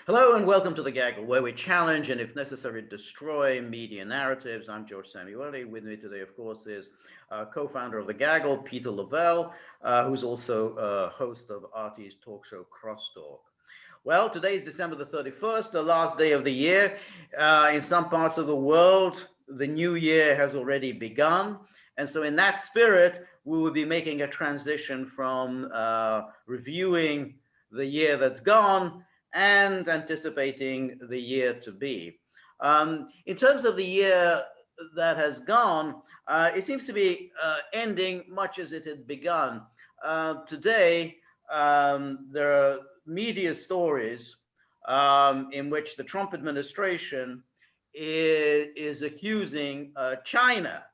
Hello and welcome to The Gaggle, where we challenge and, if necessary, destroy media narratives. I'm George Szamuely. With me today, of course, is co-founder of The Gaggle, Peter Lavelle, who's also host of RT's talk show Crosstalk. Well, today is December the 31st, the last day of the year. In some parts of the world, the new year has already begun. And so in that spirit, we will be making a transition from reviewing the year that's gone and anticipating the year to be. In terms of the year that has gone, it seems to be ending much as it had begun. Today, there are media stories in which the Trump administration is accusing China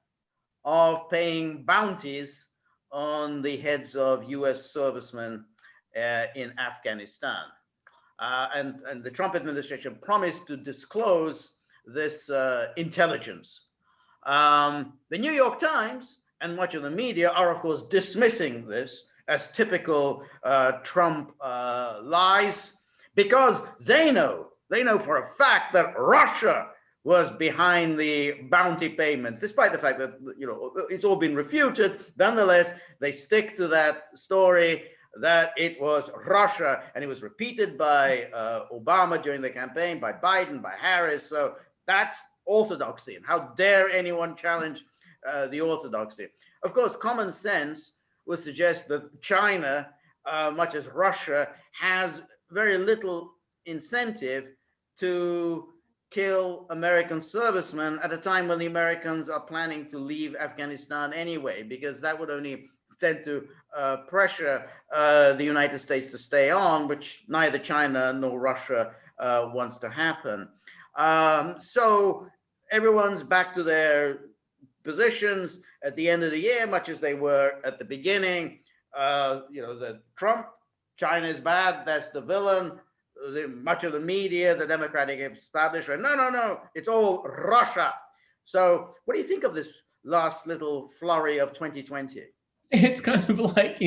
of paying bounties on the heads of US servicemen in Afghanistan. And the Trump administration promised to disclose this intelligence. The New York Times and much of the media are, of course, dismissing this as typical Trump lies, because they know for a fact that Russia was behind the bounty payments, despite the fact that it's all been refuted. Nonetheless, they stick to that story that it was Russia, and it was repeated by Obama during the campaign, by Biden, by Harris. So that's orthodoxy. And how dare anyone challenge the orthodoxy? Of course, common sense would suggest that China, much as Russia, has very little incentive to kill American servicemen at a time when the Americans are planning to leave Afghanistan anyway, because that would only tend to pressure the United States to stay on, which neither China nor Russia wants to happen. So everyone's back to their positions at the end of the year, much as they were at the beginning. The Trump, China is bad, that's the villain. Much of the media, the Democratic establishment, no, it's all Russia. So what do you think of this last little flurry of 2020? It's kind of like,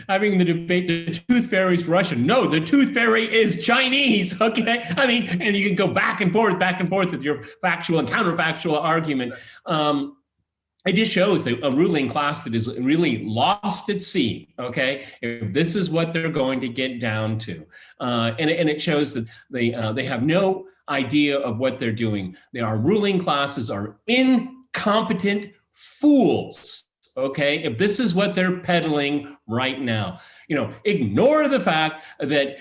having the debate, the tooth fairy's Russian. No, the tooth fairy is Chinese, okay? I mean, and you can go back and forth with your factual and counterfactual argument. It just shows a ruling class that is really lost at sea, okay? If this is what they're going to get down to. And it shows that they have no idea of what they're doing. Our ruling classes are incompetent fools. Okay, if this is what they're peddling right now, ignore the fact that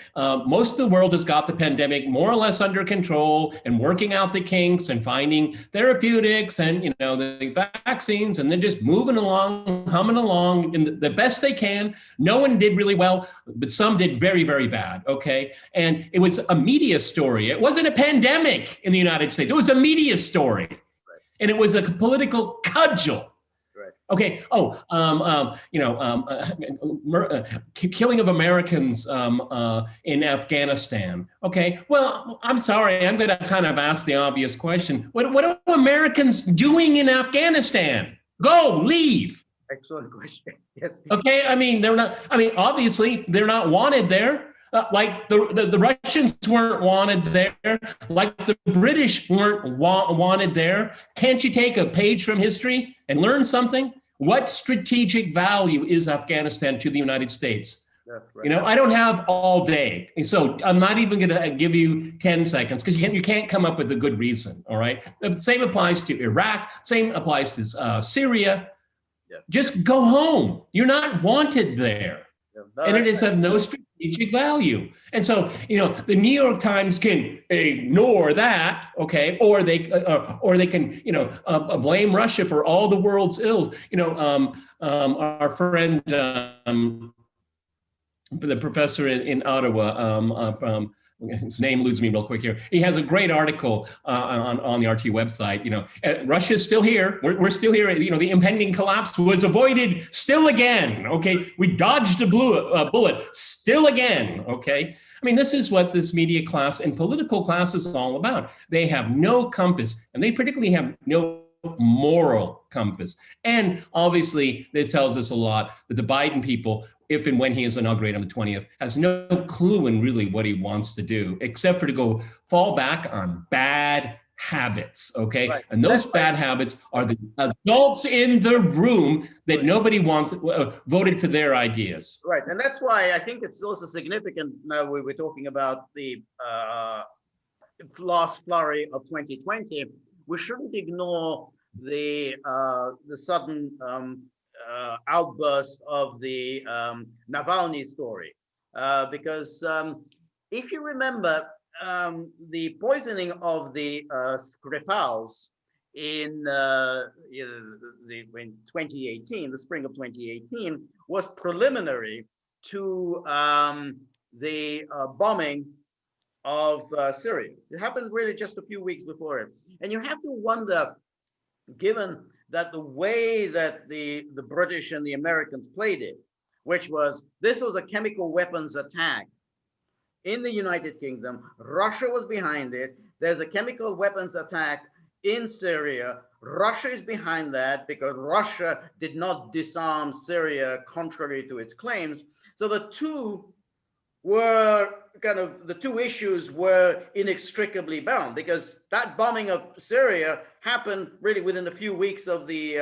most of the world has got the pandemic more or less under control and working out the kinks and finding therapeutics and, the vaccines, and then just moving along, humming along in the best they can. No one did really well, but some did very, very bad. Okay. And it was a media story. It wasn't a pandemic in the United States. It was a media story. Right. And it was a political cudgel. Okay. Killing of Americans in Afghanistan. Okay. Well, I'm sorry. I'm going to kind of ask the obvious question. What are Americans doing in Afghanistan? Go, leave. Excellent question. Yes. Okay. Obviously they're not wanted there. Like the Russians weren't wanted there, like the British weren't wanted there. Can't you take a page from history and learn something? What strategic value is Afghanistan to the United States? Yeah, right. I don't have all day, so I'm not even going to give you 10 seconds because you can't come up with a good reason. All right, the same applies to Iraq. Same applies to Syria. Yeah. Just go home. You're not wanted there, and it is of no strategic value. And so, the New York Times can ignore that, okay, or they can, blame Russia for all the world's ills. Our friend, the professor in Ottawa, his name loses me real quick here. He has a great article on the RT website. Russia's still here. We're still here. The impending collapse was avoided still again. Okay, we dodged a bullet still again. Okay, this is what this media class and political class is all about. They have no compass, and they particularly have no moral compass. And obviously, this tells us a lot that the Biden people if and when he is inaugurated on the 20th, has no clue in really what he wants to do, except for to go fall back on bad habits, okay? Right. And those bad habits are the adults in the room that nobody wants, voted for their ideas. Right, and that's why I think it's also significant now we were talking about the last flurry of 2020. We shouldn't ignore the sudden outburst of the Navalny story, because if you remember the poisoning of the Skripals in 2018, the spring of 2018, was preliminary to the bombing of Syria. It happened really just a few weeks before it. And you have to wonder, given that the way that the British and the Americans played it, which was, this was a chemical weapons attack in the United Kingdom, Russia was behind it, there's a chemical weapons attack in Syria, Russia is behind that because Russia did not disarm Syria contrary to its claims. So the two were the two issues were inextricably bound, because that bombing of Syria happened really within a few weeks of the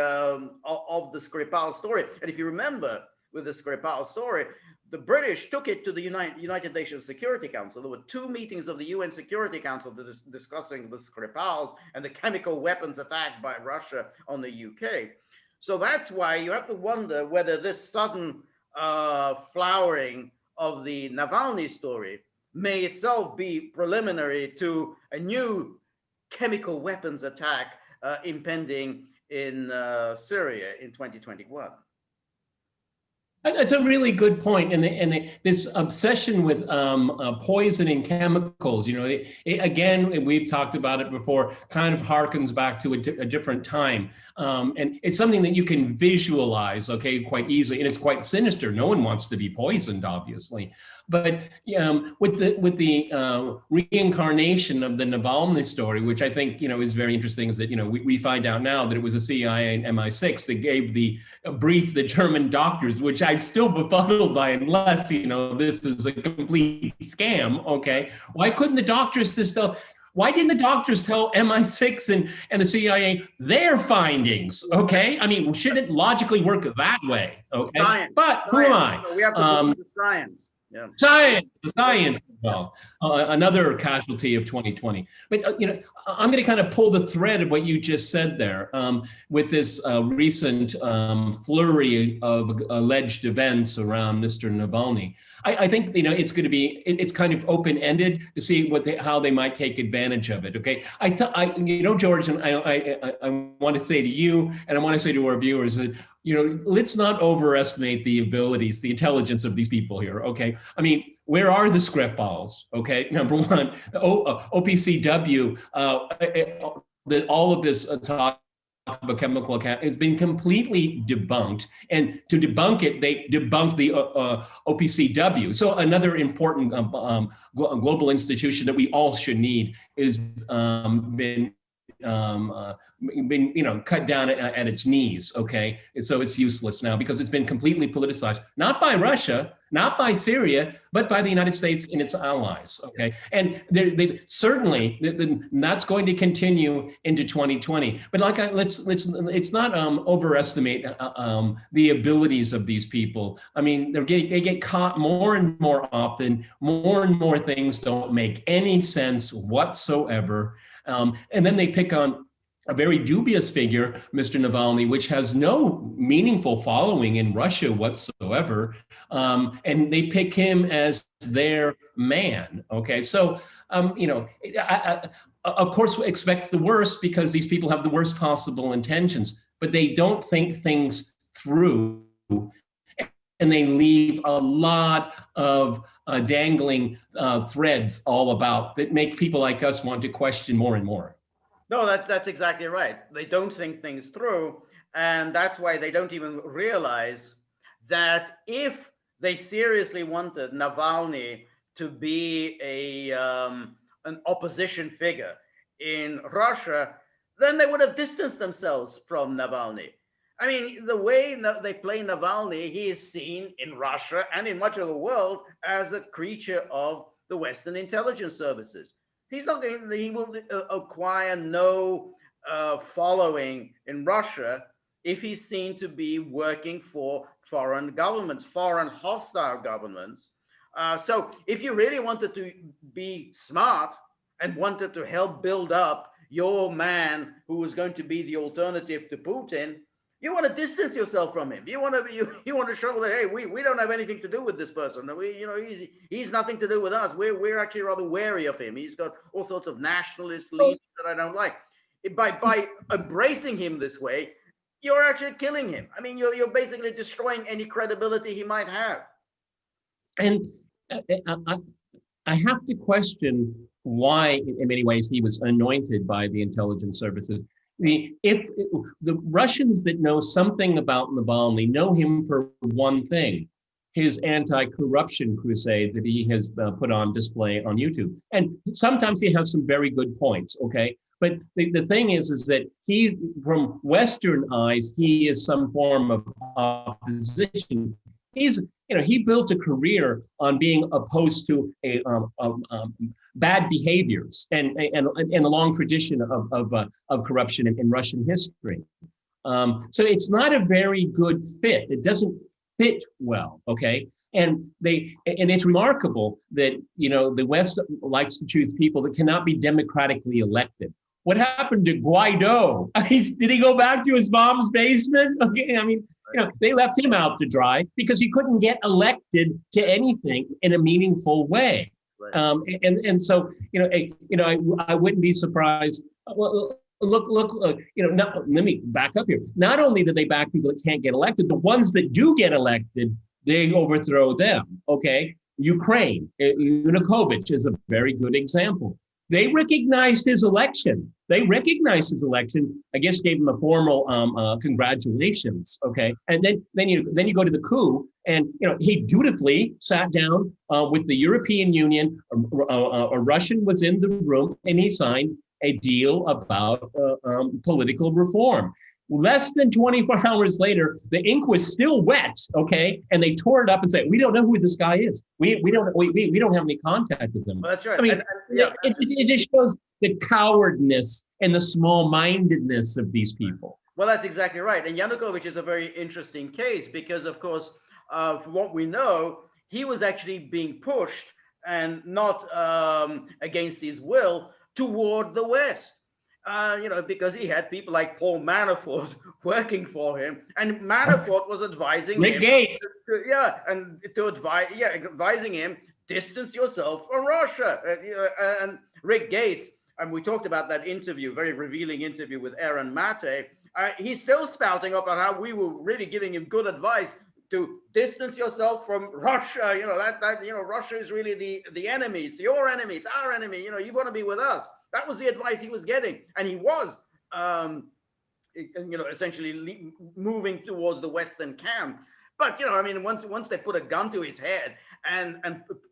Skripal story. And if you remember, with the Skripal story, the British took it to the United Nations Security Council. There were two meetings of the UN Security Council discussing the Skripals and the chemical weapons attack by Russia on the UK. So that's why you have to wonder whether this sudden flowering of the Navalny story may itself be preliminary to a new chemical weapons attack impending in Syria in 2021. That's a really good point, and this obsession with poisoning chemicals, again, we've talked about it before, kind of harkens back to a different time, and it's something that you can visualize, okay, quite easily, and it's quite sinister. No one wants to be poisoned, obviously, but with the reincarnation of the Navalny story, which I think is very interesting, is that we find out now that it was the CIA and MI6 that gave the brief the German doctors, which I'm still befuddled by, unless this is a complete scam. Okay, why couldn't the doctors why didn't the doctors tell MI6 and the CIA their findings? Okay, I mean, should it logically work that way? Okay, but who am I? So we have to believe the science. Yeah. Science. Well, another casualty of 2020. But I'm going to kind of pull the thread of what you just said there with this recent flurry of alleged events around Mr. Navalny. I think it's going to be it's kind of open-ended to see how they might take advantage of it. Okay, George, and I want to say to you, and I want to say to our viewers that let's not overestimate the abilities, the intelligence of these people here. Okay, I mean, where are the Skripals? Okay, number one, OPCW, all of this talk about chemical account has been completely debunked, and to debunk it, they debunked the OPCW. So another important global institution that we all should need is been cut down at its knees, okay? And so it's useless now because it's been completely politicized, not by Russia, not by Syria, but by the United States and its allies, okay? And they certainly, that's going to continue into 2020. But let's not overestimate the abilities of these people. I mean, they get caught more and more often. More and more things don't make any sense whatsoever. And then they pick on a very dubious figure, Mr. Navalny, which has no meaningful following in Russia whatsoever. And they pick him as their man. Okay, so, of course, we expect the worst because these people have the worst possible intentions, but they don't think things through. And they leave a lot of dangling threads all about that make people like us want to question more and more. No, that's exactly right. They don't think things through, and that's why they don't even realize that if they seriously wanted Navalny to be an opposition figure in Russia, then they would have distanced themselves from Navalny. I mean, the way they play Navalny, he is seen in Russia and in much of the world as a creature of the Western intelligence services. He's not going. He will acquire no following in Russia if he's seen to be working for foreign governments, foreign hostile governments. So if you really wanted to be smart and wanted to help build up your man who was going to be the alternative to Putin, you want to distance yourself from him. You want to show that, hey, we don't have anything to do with this person. He's nothing to do with us. We're actually rather wary of him. He's got all sorts of nationalist leanings that I don't like. By embracing him this way, you're actually killing him. I mean, you're basically destroying any credibility he might have. And I have to question why, in many ways, he was anointed by the intelligence services. If the Russians that know something about Navalny know him for one thing, his anti-corruption crusade that he has put on display on YouTube. And sometimes he has some very good points, okay? But the thing is that he, from Western eyes, he is some form of opposition. He built a career on being opposed to bad behaviors and a long tradition of corruption in Russian history. So it's not a very good fit. It doesn't fit well, okay? And it's remarkable that the West likes to choose people that cannot be democratically elected. What happened to Guaido? Did he go back to his mom's basement? Okay, I mean, they left him out to dry because he couldn't get elected to anything in a meaningful way. Right. And so, I wouldn't be surprised. Well, look, let me back up here. Not only do they back people that can't get elected, the ones that do get elected, they overthrow them. Okay, Ukraine, Yanukovych is a very good example. They recognized his election. I guess gave him a formal congratulations. Okay, and then you go to the coup, and he dutifully sat down with the European Union. A Russian was in the room, and he signed a deal about political reform. Less than 24 hours later, the ink was still wet, okay, and they tore it up and said, "We don't know who this guy is. We don't have any contact with him." Well, that's right. I mean, it just shows the cowardness and the small-mindedness of these people. Well, that's exactly right. And Yanukovych is a very interesting case because, of course, from what we know, he was actually being pushed and not against his will toward the West. Because he had people like Paul Manafort working for him, and Manafort was advising Rick him. Gates. Advising him, distance yourself from Russia. And Rick Gates, and we talked about that interview, very revealing interview with Aaron Mate. He's still spouting off on how we were really giving him good advice to distance yourself from Russia. Russia is really the enemy. It's your enemy. It's our enemy. You want to be with us. That was the advice he was getting, and he was, essentially moving towards the Western camp. But once they put a gun to his head and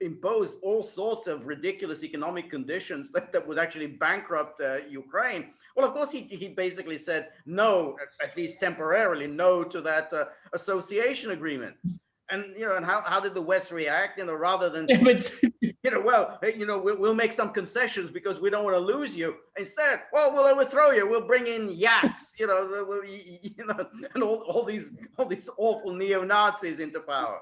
imposed all sorts of ridiculous economic conditions that would actually bankrupt Ukraine, well, of course he basically said no, at least temporarily, no to that association agreement. And and how did the West react? Rather than we'll make some concessions because we don't want to lose you. Instead, we'll overthrow you. We'll bring in yachts, and all these awful neo-Nazis into power.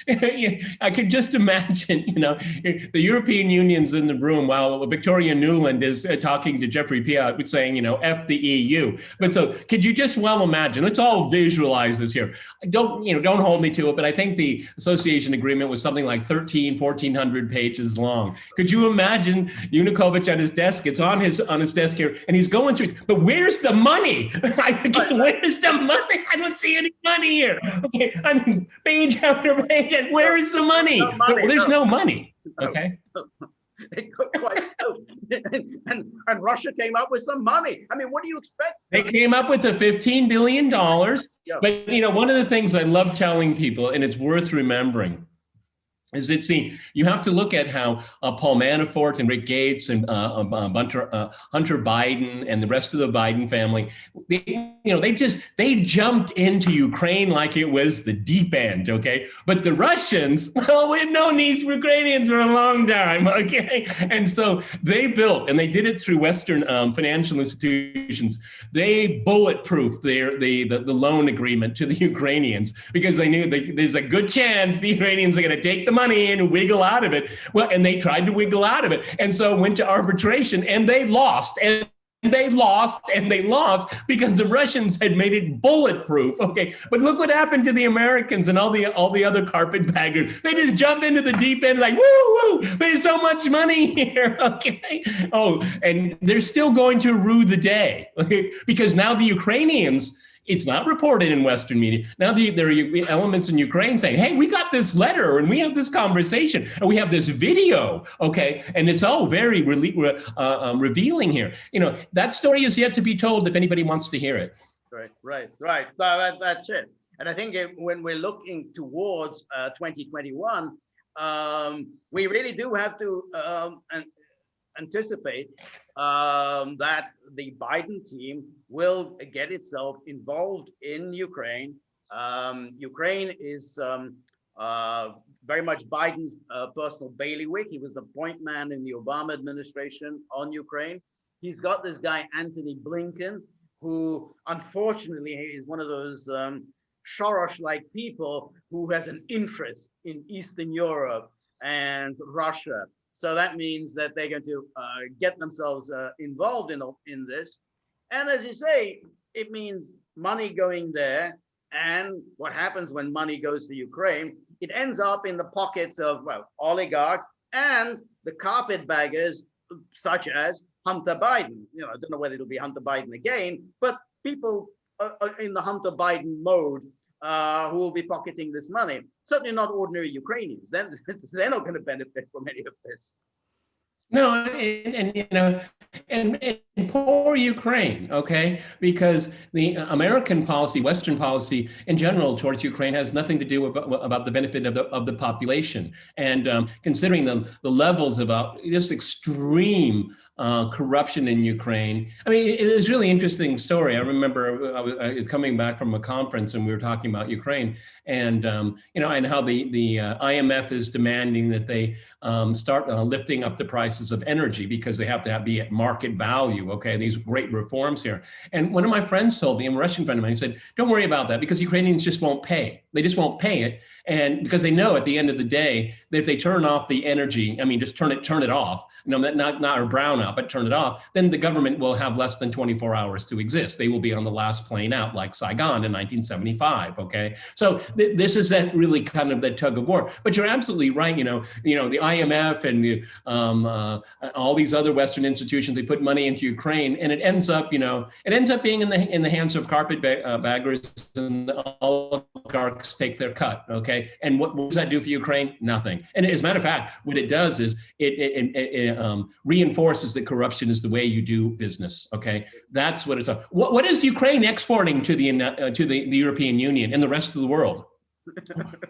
I could just imagine, the European Union's in the room while Victoria Nuland is talking to Jeffrey Piat saying, F the EU. But so could you just imagine, let's all visualize this here. Don't hold me to it, but I think the association agreement was something like 1,400 pages long. Could you imagine Yanukovych at his desk? It's on his desk here, and he's going through, but where's the money? Where's the money? I don't see any money here. Okay, I mean, page after page. And where is the money? There's no money. Okay. And Russia came up with some money. I mean, what do you expect? They came up with the $15 billion. Yeah. But one of the things I love telling people, and it's worth remembering, is it's you have to look at how Paul Manafort and Rick Gates and Hunter Biden and the rest of the Biden family, they jumped into Ukraine like it was the deep end, okay? But the Russians, well, we've known these Ukrainians for a long time, okay? And so they built, and they did it through Western financial institutions. They bulletproofed the loan agreement to the Ukrainians because they knew there's a good chance the Ukrainians are going to take the money and wiggle out of it. Well, and they tried to wiggle out of it. And so went to arbitration and they lost. And they lost because the Russians had made it bulletproof. Okay, but look what happened to the Americans and all the other carpetbaggers. They just jump into the deep end like, woo, there's so much money here. Okay. Oh, and they're still going to rue the day, okay? Because now the Ukrainians, it's not reported in Western media. Now there are elements in Ukraine saying, hey, we got this letter and we have this conversation and we have this video, okay? And it's all very revealing here. That story is yet to be told if anybody wants to hear it. Right. No, that's it. And I think when we're looking towards 2021, we really do have to anticipate that the Biden team will get itself involved in Ukraine. Ukraine is very much Biden's personal bailiwick. He was the point man in the Obama administration on Ukraine. He's got this guy, Antony Blinken, who unfortunately is one of those Soros-like people who has an interest in Eastern Europe and Russia. So that means that they're going to get themselves involved in this. And as you say, it means money going there. And what happens when money goes to Ukraine? It ends up in the pockets of, well, oligarchs and the carpetbaggers, such as Hunter Biden. I don't know whether it'll be Hunter Biden again, but people in the Hunter Biden mode who will be pocketing this money. Certainly not ordinary Ukrainians. They're not going to benefit from any of this. No, and poor Ukraine, okay? Because the American policy, Western policy in general towards Ukraine has nothing to do about the benefit of the population. And considering the levels of just extreme corruption in Ukraine. I mean, it is really interesting story. I remember I was coming back from a conference and we were talking about Ukraine and, and how the IMF is demanding that they start lifting up the prices of energy because they have to be at market value. Okay, these great reforms here. And one of my friends told me, a Russian friend of mine, he said, don't worry about that because Ukrainians just won't pay. They just won't pay it. And because they know at the end of the day, that if they turn off the energy, I mean, just turn it off, not or brown out, but turn it off, then the government will have less than 24 hours to exist. They will be on the last plane out like Saigon in 1975, okay? So this is that really kind of that tug of war. But you're absolutely right, the IMF and all these other Western institutions, they put money into Ukraine and it ends up being in the hands of carpetbaggers and the oligarchs take their cut, okay? And what does that do for Ukraine? Nothing. And as a matter of fact, what it does is it reinforces that corruption is the way you do business, okay? That's what it's. What is Ukraine exporting to the European Union and the rest of the world?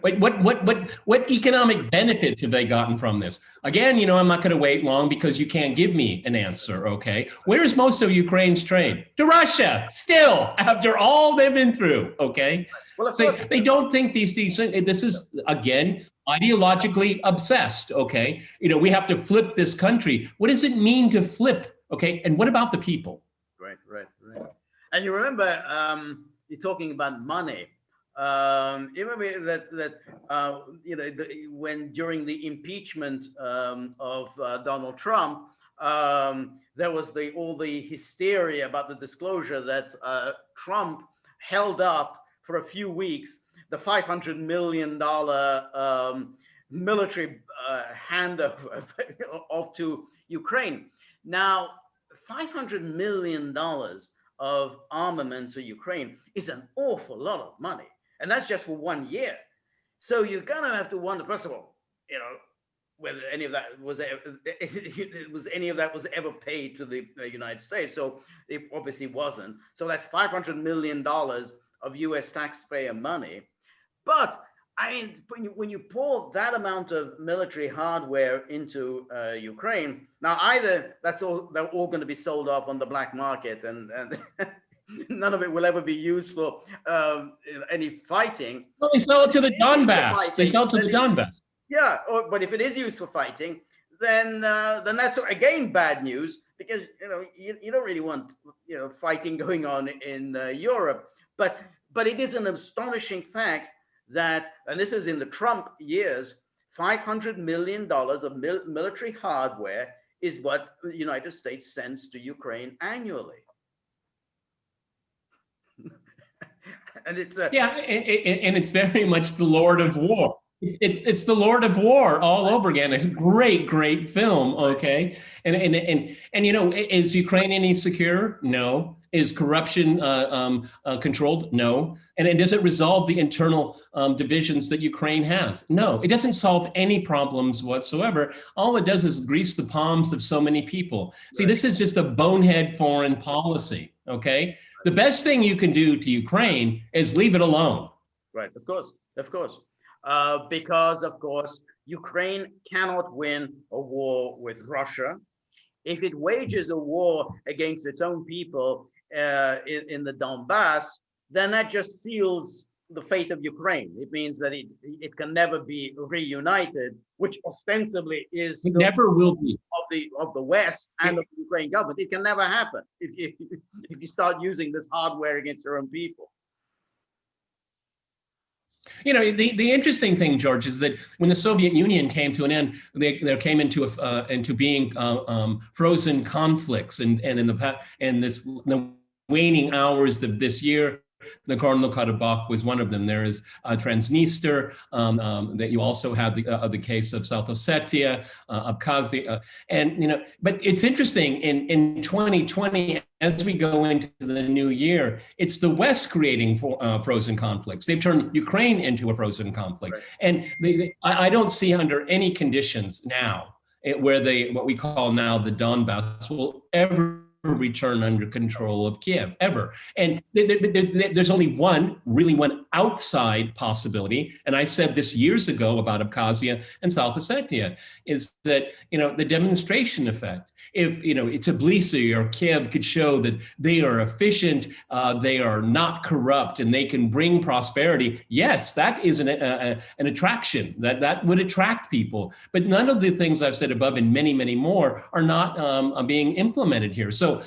What economic benefits have they gotten from this? Again, I'm not going to wait long because you can't give me an answer, okay? Where is most of Ukraine's trade? To Russia, still, after all they've been through, okay? Well, they don't think this is, again, ideologically obsessed, okay? We have to flip this country. What does it mean to flip, okay? And what about the people? Right. And you remember, you're talking about money. You remember that when during the impeachment of Donald Trump, there was all the hysteria about the disclosure that Trump held up for a few weeks the $500 million military handoff to Ukraine. Now, $500 million of armaments for Ukraine is an awful lot of money. And that's just for 1 year. So you're going to have to wonder, first of all, whether any of that was ever paid to the United States. So it obviously wasn't. So that's $500 million of US taxpayer money. But I mean, when you pour that amount of military hardware into Ukraine, now either they're all going to be sold off on the black market, and none of it will ever be used for any fighting. Well, they sell it to the Donbass. They Fighting, sell it to the Donbass. yeah, but if it is used for fighting, then that's again bad news, because you don't really want fighting going on in Europe. But it is an astonishing fact that, and this is in the Trump years, $500 million of military hardware is what the United States sends to Ukraine annually. And it's yeah, and it's very much the Lord of War. It's the Lord of War all over again. A great film. Okay, and is Ukraine any secure? No. Is corruption controlled? No. And does it resolve the internal divisions that Ukraine has? No. It doesn't solve any problems whatsoever. All it does is grease the palms of so many people. See, this is just a bonehead foreign policy. Okay. The best thing you can do to Ukraine is leave it alone. Right. Of course. Because of course, Ukraine cannot win a war with Russia. If it wages a war against its own people in the Donbass, then that just seals the fate of Ukraine. It means that it can never be reunited, which ostensibly is it never will be of the West and of the Ukraine government. It can never happen if you start using this hardware against your own people. The interesting thing, George, is that when the Soviet Union came to an end, there came into being frozen conflicts, and in the waning hours of this year, Nagorno-Karabakh was one of them. There is Transnistria, that you also have the case of South Ossetia, Abkhazia, but it's interesting in 2020, as we go into the new year, it's the West creating frozen conflicts. They've turned Ukraine into a frozen conflict. Right. And I don't see under any conditions now where what we call now the Donbass will ever return under control of Kiev, ever. And there's only one outside possibility, and I said this years ago about Abkhazia and South Ossetia, is that the demonstration effect. If Tbilisi or Kiev could show that they are efficient, they are not corrupt, and they can bring prosperity, yes, that is an attraction. That would attract people. But none of the things I've said above and many, many more are not being implemented here. So,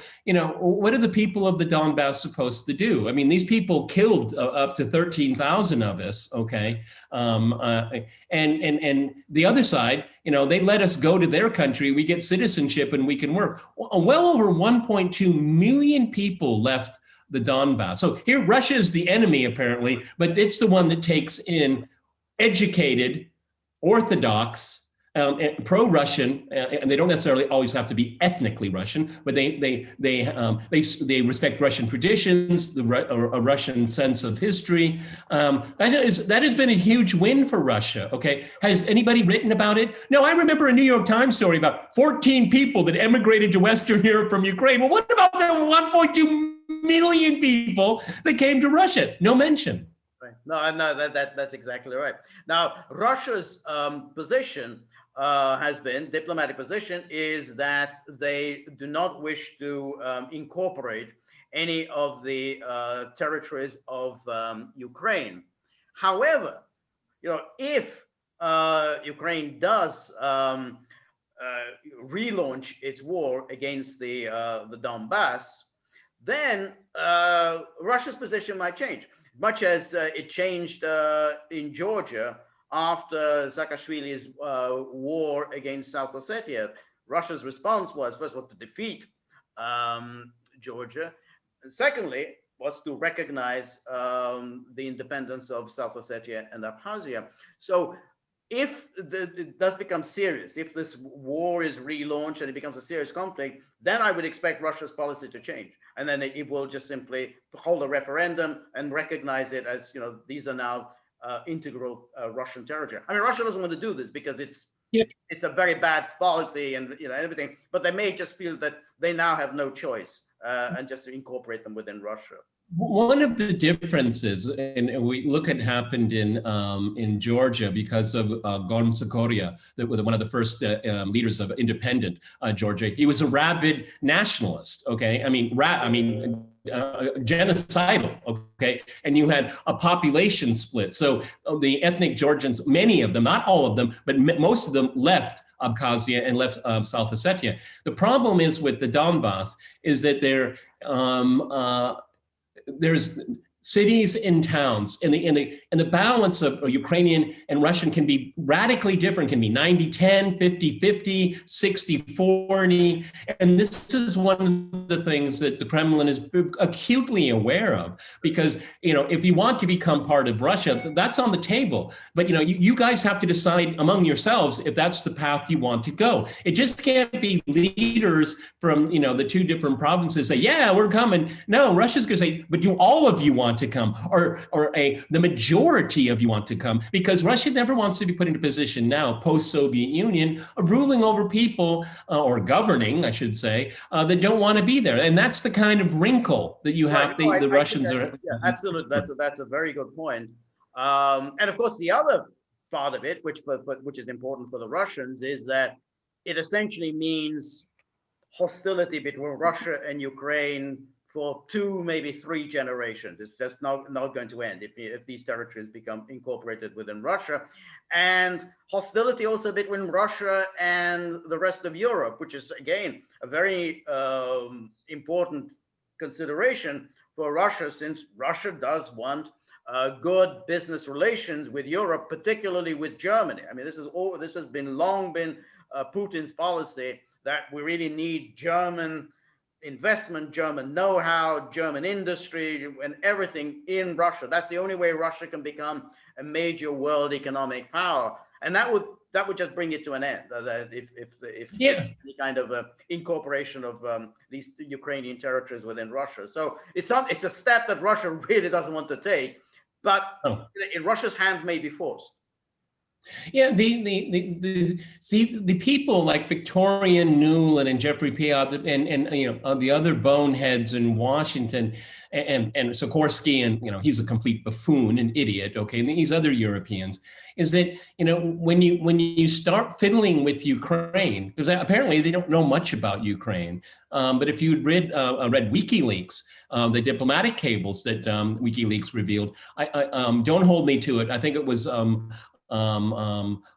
what are the people of the Donbass supposed to do? I mean, these people killed up to 13,000 of us, okay? And the other side, they let us go to their country, we get citizenship and we can work. Well over 1.2 million people left the Donbass. So here Russia is the enemy apparently, but it's the one that takes in educated, Orthodox, pro-Russian, and they don't necessarily always have to be ethnically Russian, but they respect Russian traditions, a Russian sense of history. That has been a huge win for Russia. Okay, has anybody written about it? No, I remember a New York Times story about 14 people that emigrated to Western Europe from Ukraine. Well, what about the 1.2 million people that came to Russia? No mention. Right. No, that's exactly right. Now, Russia's position diplomatic position is that they do not wish to incorporate any of the territories of Ukraine. However, if Ukraine does relaunch its war against the Donbass, then Russia's position might change, much as it changed in Georgia after Saakashvili's war against South Ossetia. Russia's response was, first of all, to defeat Georgia, and secondly, was to recognize the independence of South Ossetia and Abkhazia. So if it does become serious, if this war is relaunched and it becomes a serious conflict, then I would expect Russia's policy to change. And then it will just simply hold a referendum and recognize it as, these are now integral Russian territory. I mean, Russia doesn't want to do this because it's a very bad policy and everything, but they may just feel that they now have no choice and just to incorporate them within Russia. One of the differences, and we look at happened in Georgia because of Gorm Sokoria, one of the first leaders of independent Georgia. He was a rabid nationalist. Okay, genocidal. Okay, and you had a population split. So the ethnic Georgians, many of them, not all of them, but most of them left Abkhazia and left South Ossetia. The problem is with the Donbass is that there's cities and towns, and the balance of Ukrainian and Russian can be radically different, can be 90-10, 50-50, 60-40. And this is one of the things that the Kremlin is acutely aware of, because, if you want to become part of Russia, that's on the table. But, you guys have to decide among yourselves if that's the path you want to go. It just can't be leaders from, the two different provinces say, yeah, we're coming. No, Russia's going to say, but do all of you want to come, or the majority of you want to come? Because Russia never wants to be put into a position now, post-Soviet Union, of ruling over people, or governing, I should say, that don't want to be there. And that's the kind of wrinkle that you have. The Russians are. Yeah, absolutely. That's a very good point. And of course, the other part of it, which is important for the Russians, is that it essentially means hostility between Russia and Ukraine for 2, maybe 3 generations. It's just not going to end if these territories become incorporated within Russia. And hostility also between Russia and the rest of Europe, which is, again, a very important consideration for Russia, since Russia does want good business relations with Europe, particularly with Germany. I mean, this has long been Putin's policy, that we really need German investment, German know-how, German industry, and everything in Russia. That's the only way Russia can become a major world economic power, and that would just bring it to an end. If any kind of incorporation of these Ukrainian territories within Russia. So it's a step that Russia really doesn't want to take, but in Russia's hands may be forced. Yeah, the people like Victorian Nuland and Jeffrey Piot and the other boneheads in Washington and Sikorsky, and he's a complete buffoon and idiot, okay, and these other Europeans, is that when you start fiddling with Ukraine, because apparently they don't know much about Ukraine, but if you'd read WikiLeaks, the diplomatic cables that WikiLeaks revealed, I don't hold me to it. I think it was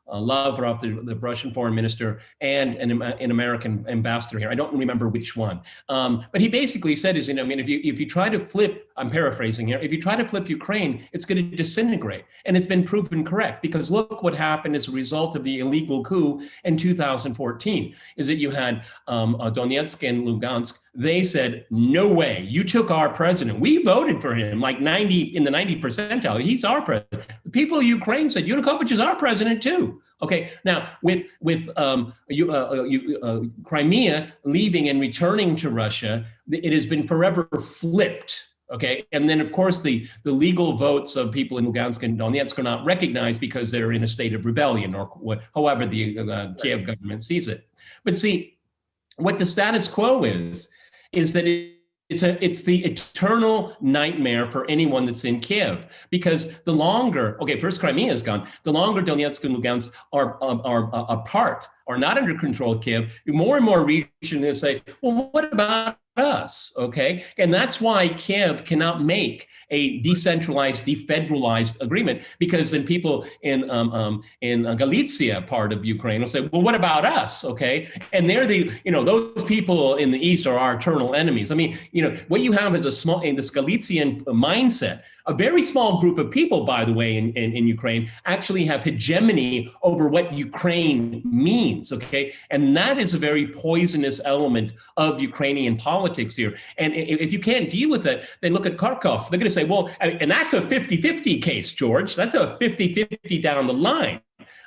Lavrov, the Russian foreign minister, and an American ambassador here. I don't remember which one. But he basically said is, if you try to flip, I'm paraphrasing here, if you try to flip Ukraine, it's going to disintegrate. And it's been proven correct, because look what happened as a result of the illegal coup in 2014, is that you had Donetsk and Lugansk. They said, no way, you took our president. We voted for him like in the 90 percentile. He's our president. The people of Ukraine said, Yanukovych is our president too. Okay, now with Crimea leaving and returning to Russia, it has been forever flipped. Okay, and then of course the legal votes of people in Lugansk and Donetsk are not recognized because they're in a state of rebellion, or however the Kiev government sees it. But see, what the status quo is that it's the eternal nightmare for anyone that's in Kiev, because the longer, first Crimea is gone, the longer Donetsk and Lugansk are apart, or not under control of Kiev, more and more region will say, well, what about us? Okay, and that's why Kiev cannot make a decentralized, defederalized agreement, because then people in Galicia part of Ukraine will say, well, what about us? Okay, and they're those people in the east are our eternal enemies. I mean, what you have is in this Galician mindset. A very small group of people, by the way, in Ukraine actually have hegemony over what Ukraine means, okay? And that is a very poisonous element of Ukrainian politics here. And if you can't deal with it, then look at Kharkov. They're going to say, well, and that's a 50-50 case, George. That's a 50-50 down the line.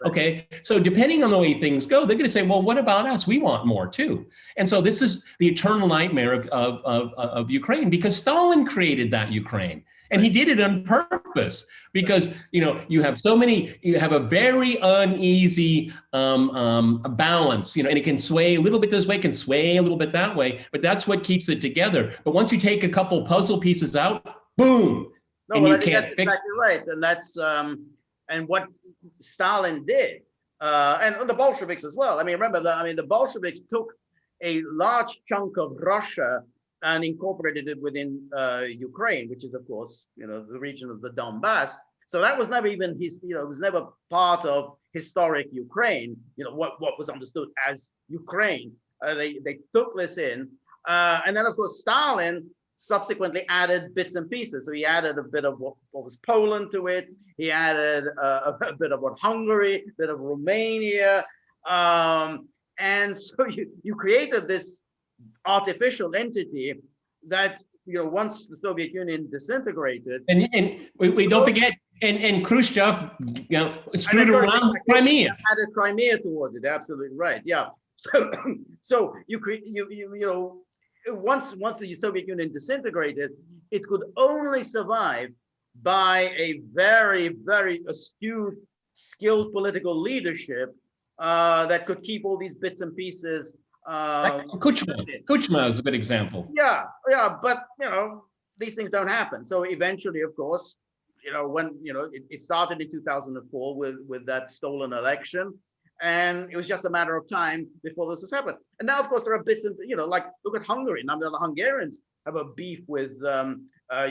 Okay, so depending on the way things go, they're going to say, well, what about us? We want more too. And so this is the eternal nightmare of Ukraine, because Stalin created that Ukraine. And he did it on purpose because, you know, you have a very uneasy balance, you know, and it can sway a little bit this way, can sway a little bit that way, but that's what keeps it together. But once you take a couple puzzle pieces out, boom. No, well, I think that's exactly right. And that's, and what Stalin did, and the Bolsheviks as well. I mean, remember, the Bolsheviks took a large chunk of Russia and incorporated it within Ukraine, which is, of course, you know, the region of the Donbass. So that was never even it was never part of historic Ukraine, you know, what was understood as Ukraine. They took this in. And then, of course, Stalin subsequently added bits and pieces. So he added a bit of what was Poland to it. He added a bit of what Hungary, a bit of Romania. And so you created this artificial entity that, you know, once the Soviet Union disintegrated. And we don't forget, and Khrushchev, you know, screwed around with Crimea. Added Crimea towards it. Absolutely right. Yeah. So you know, once the Soviet Union disintegrated, it could only survive by a very, very astute, skilled political leadership that could keep all these bits and pieces. Kuchma is a good example. Yeah, but you know, these things don't happen. So eventually, of course, you know, when it started in 2004 with that stolen election, and it was just a matter of time before this has happened. And now, of course, there are bits and, you know, like look at Hungary. Now the Hungarians have a beef with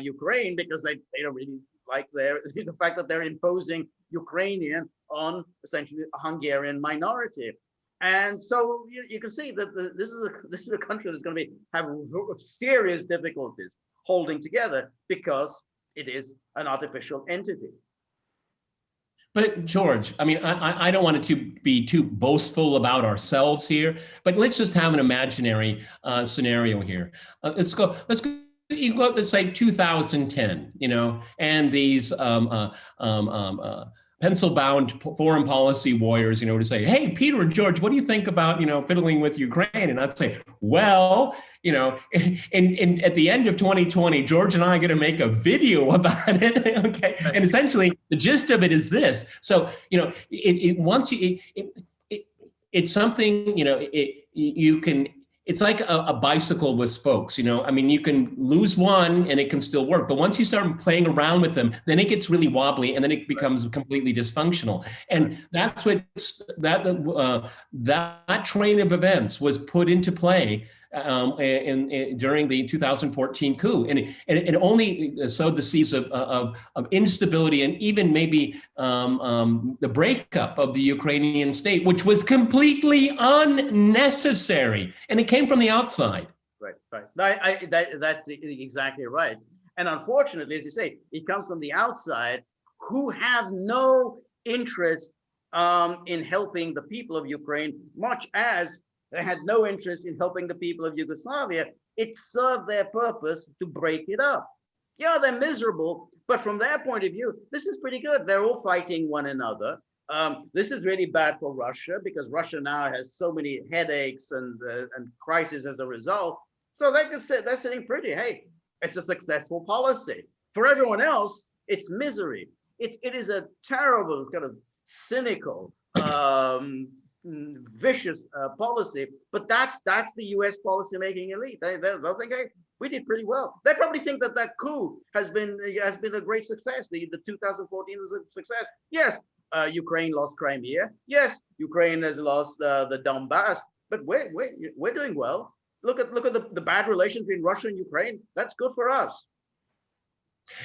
Ukraine because they don't really like the fact that they're imposing Ukrainian on essentially a Hungarian minority. And so you can see that this is a country that's going to have serious difficulties holding together because it is an artificial entity. But George, I mean, I don't want it to be too boastful about ourselves here, but let's just have an imaginary scenario here. Let's say 2010, you know, and these pencil-bound foreign policy warriors, you know, to say, hey, Peter and George, what do you think about, you know, fiddling with Ukraine? And I'd say, well, you know, and at the end of 2020, George and I are going to make a video about it. Okay. And essentially the gist of it is this. So, you know, it's something, you know, you can, it's like a bicycle with spokes, you know, I mean, you can lose one and it can still work, but once you start playing around with them, then it gets really wobbly and then it becomes completely dysfunctional. And that's what that train of events was put into play during the 2014 coup, and it only sowed the seeds of instability and even maybe the breakup of the Ukrainian state, which was completely unnecessary, and it came from the outside. Right. That's exactly right. And unfortunately, as you say, it comes from the outside, who have no interest in helping the people of Ukraine, much as they had no interest in helping the people of Yugoslavia. It served their purpose to break it up. Yeah, they're miserable, but from their point of view, this is pretty good. They're all fighting one another. This is really bad for Russia because Russia now has so many headaches and crises as a result. So they're sitting pretty. Hey, it's a successful policy. For everyone else, it's misery. It is a terrible, kind of cynical, vicious policy, but that's the U.S. policymaking elite. They'll think, hey, we did pretty well. They probably think that coup has been a great success. The 2014 was a success. Yes, Ukraine lost Crimea. Yes, Ukraine has lost the Donbass. But we're doing well. Look at the bad relations between Russia and Ukraine. That's good for us.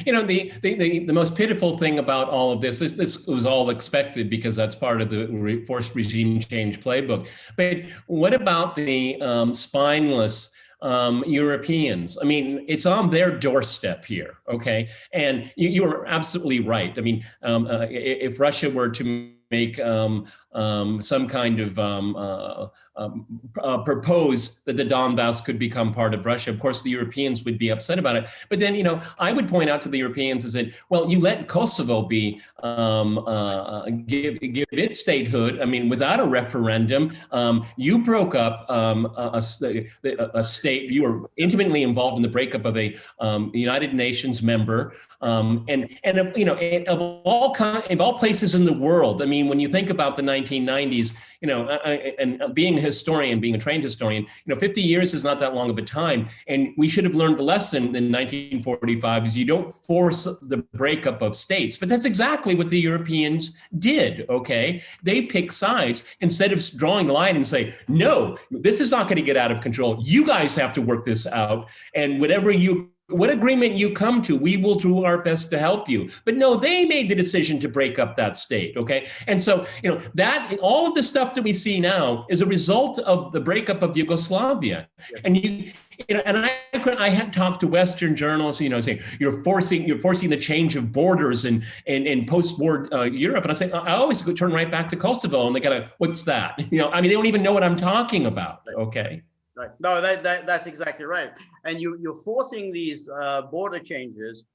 You know, the most pitiful thing about all of this was all expected because that's part of the forced regime change playbook. But what about the spineless Europeans? I mean, it's on their doorstep here, okay? And you are absolutely right. I mean, if Russia were to make some kind of propose that the Donbass could become part of Russia. Of course, the Europeans would be upset about it. But then, I would point out to the Europeans is that, well, you let Kosovo be give its statehood. I mean, without a referendum, you broke up a state. You were intimately involved in the breakup of a United Nations member. Of all places in the world, I mean, when you think about the 1990s, and being a historian, being a trained historian, 50 years is not that long of a time, and we should have learned the lesson in 1945 is you don't force the breakup of states. But that's exactly what the Europeans did. Okay, they pick sides instead of drawing a line and say, no, this is not going to get out of control. You guys have to work this out, and what agreement you come to, we will do our best to help you. But no, they made the decision to break up that state, okay? And so, that all of the stuff that we see now is a result of the breakup of Yugoslavia. Yes. And I had talked to Western journalists, saying you're forcing the change of borders in post-war Europe. And I always turn right back to Kosovo, and they gotta, what's that? They don't even know what I'm talking about, okay? Right. No, that's exactly right. And you're forcing these border changes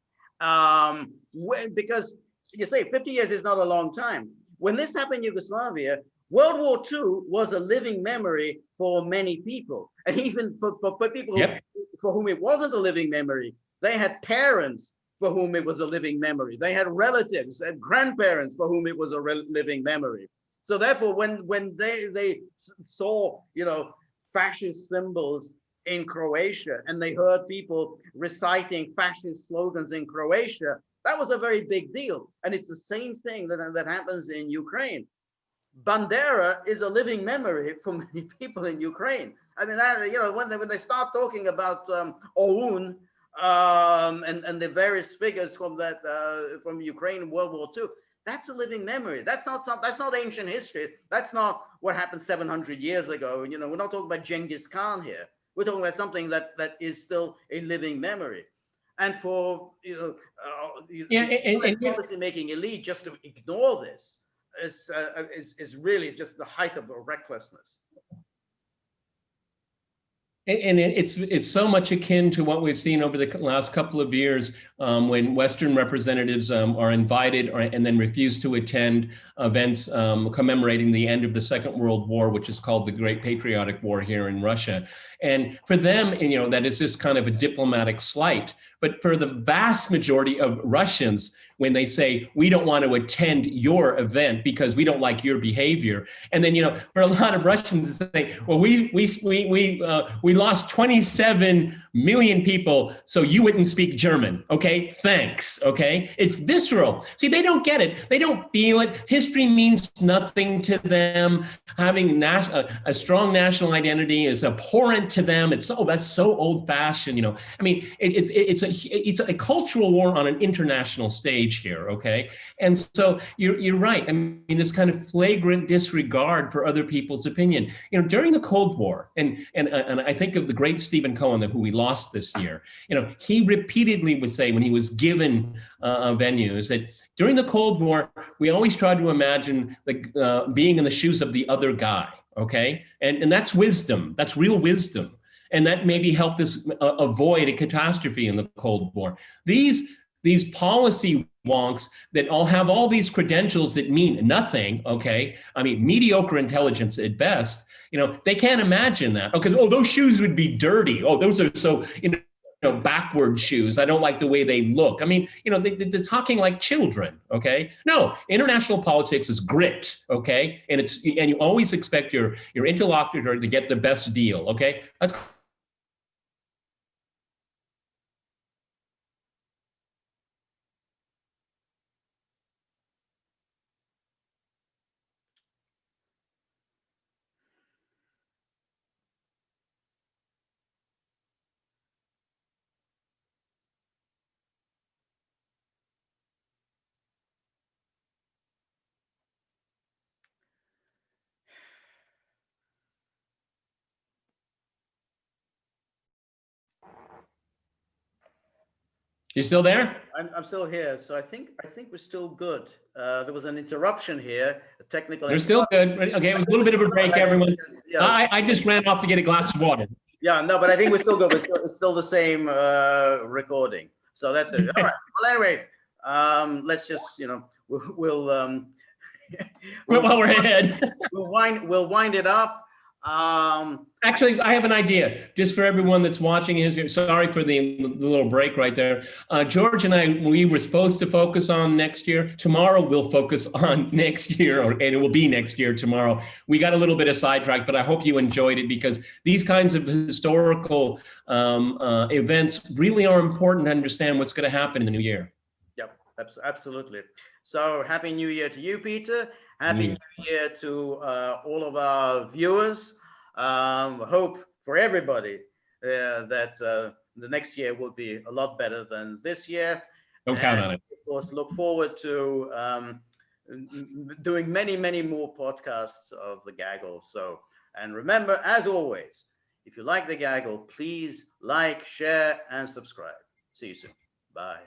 because you say 50 years is not a long time. When this happened in Yugoslavia, World War II was a living memory for many people. And even for people for whom it wasn't a living memory, they had parents for whom it was a living memory. They had relatives and grandparents for whom it was a living memory. So therefore, when they saw, fascist symbols in Croatia, and they heard people reciting fascist slogans in Croatia, that was a very big deal. And it's the same thing that happens in Ukraine. Bandera is a living memory for many people in Ukraine. I mean, when they start talking about OUN and the various figures from Ukraine in World War II, that's a living memory. That's not ancient history. That's not what happened 700 years ago. We're not talking about Genghis Khan here. We're talking about something that is still a living memory. And for policy-making elite just to ignore this is really just the height of recklessness. And it's so much akin to what we've seen over the last couple of years when Western representatives are invited and then refuse to attend events commemorating the end of the Second World War, which is called the Great Patriotic War here in Russia. And for them, that is just kind of a diplomatic slight. But for the vast majority of Russians, when they say, we don't want to attend your event because we don't like your behavior. And then, for a lot of Russians, they say, well, we lost 27 million people, so you wouldn't speak German. Okay, thanks. Okay, it's visceral. See, they don't get it. They don't feel it. History means nothing to them. Having a strong national identity is abhorrent to them. That's so old-fashioned. I mean, it's a cultural war on an international stage here, okay? And so you're right. I mean, this kind of flagrant disregard for other people's opinion. During the Cold War, and I think of the great Stephen Cohen, who we lost this year. He repeatedly would say when he was given venues that during the Cold War, we always tried to imagine being in the shoes of the other guy, okay? And that's wisdom. That's real wisdom. And that maybe helped us avoid a catastrophe in the Cold War. These policy wonks that all have all these credentials that mean nothing, okay? I mean, mediocre intelligence at best, they can't imagine that. Okay, those shoes would be dirty. Oh, those are so, backward shoes. I don't like the way they look. I mean, they're talking like children, okay? No, international politics is grit, okay? And you always expect your interlocutor to get the best deal, okay? That's You still there? I'm still here, so I think we're still good. There was an interruption here, a technical. They're still good. Okay, it was a little bit of a break, everyone. Yeah, I just ran off to get a glass of water. yeah, no, but I think we're still good. It's still the same recording, so that's it. All right. Well, anyway, let's just we'll While we're ahead. we'll wind it up. Actually, I have an idea just for everyone that's watching. Sorry for the little break right there. George and we were supposed to focus on next year. Tomorrow we'll focus on next year, and it will be next year tomorrow. We got a little bit of sidetracked, but I hope you enjoyed it, because these kinds of historical events really are important to understand what's going to happen in the new year. Yep, absolutely. So happy New Year to you, Peter. Happy New Year to all of our viewers. Hope for everybody that the next year will be a lot better than this year. Don't count on it. Of course, look forward to doing many, many more podcasts of The Gaggle. So, and remember, as always, if you like The Gaggle, please like, share, and subscribe. See you soon. Bye.